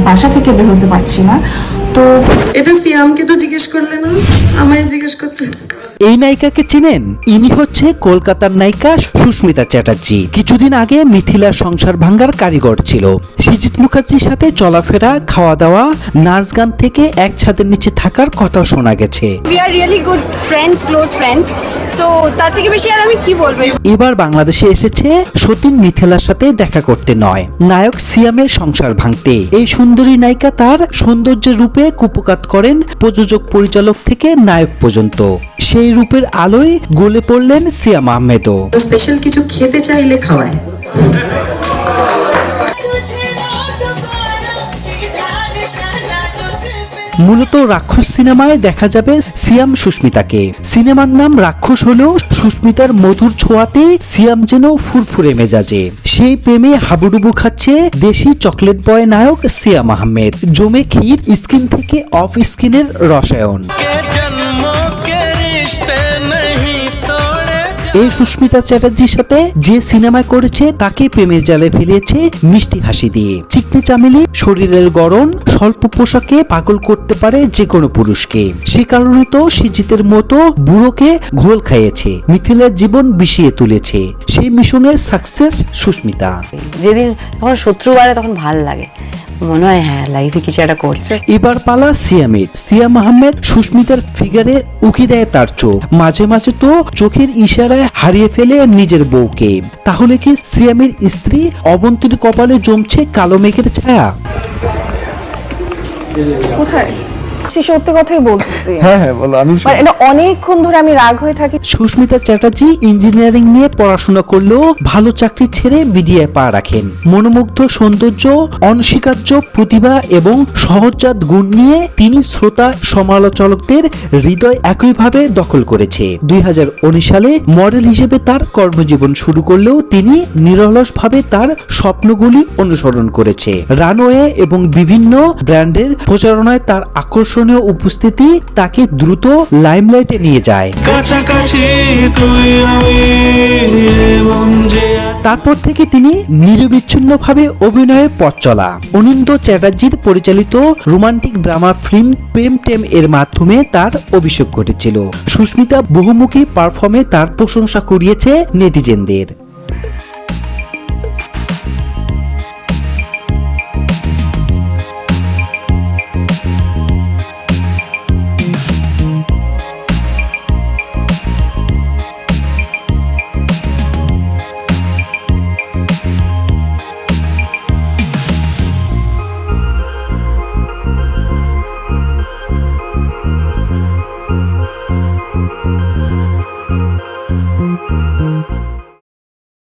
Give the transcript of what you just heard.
বাসা থেকে বের হতে পারছি না। তো এটা সিয়ামকে তো জিজ্ঞেস করলে না, আমায় জিজ্ঞেস করতে। এই নায়িকাকে চিনেন? ইনি হচ্ছে কলকাতার নায়িকা সুস্মিতা চ্যাটার্জি। কিছুদিন আগে মিথিলার সংসার ভাঙার কারিগর ছিল। সৃজিত মুখার্জির সাথে চলাফেরা, খাওয়া দাওয়া, নাচ গান থেকে এক ছাদের নিচে থাকার কথা শোনা গেছে। We are really good friends, close friends. So তার থেকে বেশি আর আমি কি বলবো। এবার বাংলাদেশে এসেছে সতীন মিথিলার সাথে দেখা করতে নয়, নায়ক সিয়ামের সংসার ভাঙতে। এই সুন্দরী নায়িকা তার সৌন্দর্যের রূপে কুপকাত করেন প্রযোজক, পরিচালক থেকে নায়ক পর্যন্ত। সেই রূপের আলোয় গলে পড়লেন সিয়াম আহমেদও। স্পেশাল কিছু খেতে চাইলে খাওয়ায়। মূলত রাক্ষস সিনেমায় দেখা যাবে সিয়াম সুস্মিতাকে। সিনেমার নাম রাক্ষস হলেও সুস্মিতার মধুর ছোঁয়াতে সিয়াম যেন ফুরফুরে মেজাজে। সেই প্রেমে হাবুডুবু খাচ্ছে দেশি চকলেট বয় নায়ক সিয়াম আহমেদ। জমে ক্ষীর, স্কিন থেকে অফ স্কিনের রসায়ন। এই সুস্মিতা চ্যাটার্জির সাথে যে সিনেমায় করেছে তাকে প্রেমের জালে ফেলিয়েছে মিষ্টি হাসি দিয়ে। চিকনি চামেলি শরীরের গড়ন, স্বল্প পোশাকে পাগল করতে পারে যে কোনো পুরুষকে। সে কারণে তো সৃজিতের মতো বুড়োকে ঘোল খাইয়েছে, মিথিলার জীবন বিষিয়ে তুলেছে। সেই মিশনের সাকসেস সুস্মিতা। যেদিন যখন শত্রু বাড়ে তখন ভাল লাগে, মনে হয় হ্যাঁ লাইফে কিছু একটা করছে। এবার পালা সিয়ামের। সিয়াম আহমেদ সুস্মিতার ফিগারে উকি দেয় তার চোখ। মাঝে মাঝে তো চোখের ইশারায় হারিয়ে ফেলে নিজের বউকে। তাহলে কি সিয়ামের স্ত্রী অবন্তীর কপালে জমছে কালো মেঘের ছায়া? কোথায়? সে সত্যি কথাই বলতেছি। হ্যাঁ হ্যাঁ বলো। আমি মানে এটা অনেকক্ষণ ধরে আমি রাগ হয়ে থাকি। সুস্মিতা চ্যাটার্জি ইঞ্জিনিয়ারিং নিয়ে পড়াশোনা করলেও ভালো চাকরি ছেড়ে মিডিয়ায় পা রাখেন। মনোমুগ্ধ সৌন্দর্য, অনস্বীকার্য প্রতিভা এবং সহজাত গুণ নিয়ে তিনি শ্রোতা, সমালোচকদের হৃদয় একইভাবে দখল করেছে। 2019 সালে মডেল হিসেবে তার কর্মজীবন শুরু করলেও তিনি নিরলসভাবে তার স্বপ্নগুলি অনুসরণ করেছে। রানওয়ে এবং বিভিন্ন ব্র্যান্ডের প্রচারণায় তার আকর্ষণীয় উপস্থিতি তাকে দ্রুত লাইমলাইটে নিয়ে যায়। তারপর থেকে তিনি নিরবিচ্ছিন্নভাবে অভিনয়ে পথ চলা। অনিন্দ্য চ্যাটার্জির পরিচালিত রোমান্টিক ড্রামা ফিল্ম প্রেম টেম এর মাধ্যমে তার অভিষেক ঘটেছিল। সুস্মিতা বহুমুখী পারফর্মে তার প্রশংসা কুড়িয়েছে নেটিজেনদের।